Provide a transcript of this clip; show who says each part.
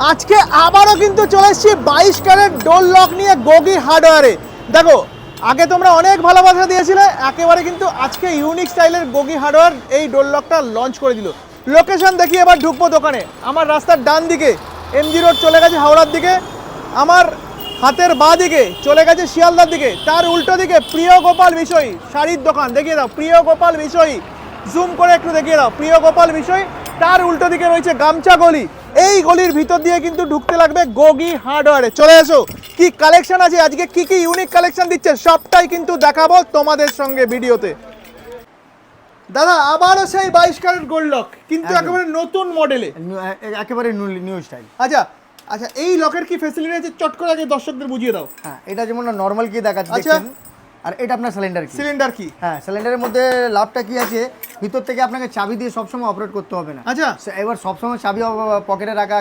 Speaker 1: আজকে আবারও কিন্তু চলে এসেছি 22 ক্যারেট ডোর লক নিয়ে গোগি হার্ডওয়্যারে। দেখো, আগে তোমরা অনেক ভালোবাসা দিয়েছিলে, একেবারে কিন্তু আজকে ইউনিক স্টাইলের গোগি হার্ডওয়্যার এই ডোর লকটা লঞ্চ করে দিল। লোকেশন দেখি, এবার ঢুকবো দোকানে। আমার রাস্তার ডান দিকে এমজি রোড চলে গেছে হাওড়ার দিকে, আমার হাতের বাঁ দিকে চলে গেছে শিয়ালদার দিকে, তার উল্টো দিকে প্রিয় গোপাল বিষয় শাড়ির দোকান। দেখিয়ে দাও প্রিয় গোপাল বিষয়, জুম করে একটু দেখিয়ে দাও প্রিয় গোপাল বিষয়। তার উল্টো দিকে রয়েছে গামছা গলি, এই গলির ভিতর দিয়ে কিন্তু ঢুকতে লাগবে গোগি হার্ডওয়্যারে। চলে এসো, কি কালেকশন আছে আজকে, কি কি ইউনিক কালেকশন দিচ্ছে সবটাই কিন্তু দেখাবো তোমাদের সঙ্গে ভিডিওতে। দাদা আবারও সেই 22 ক্যারেট গোল্ড লক, কিন্তু একেবারে নতুন মডেলে,
Speaker 2: একেবারে নিউ স্টাইল।
Speaker 1: আচ্ছা আচ্ছা, এই লকের কি ফ্যাসিলিটি আছে চট করে আগে দর্শকদের বুঝিয়ে দাও।
Speaker 2: হ্যাঁ, এটা যেমন নর্মাল কি দেখাচ্ছে
Speaker 1: আচ্ছা।
Speaker 2: দেখছেন, আর এটা আপনার সিলিন্ডার কি।
Speaker 1: সিলিন্ডার কি?
Speaker 2: হ্যাঁ, সিলিন্ডারের মধ্যে লাভটা কি আছে, ভিতর থেকে আপনাকে চাবি দিয়ে সবসময় অপারেট করতে হবে না।
Speaker 1: আচ্ছা।
Speaker 2: এবার সবসময় চাবি পকেটে রাখা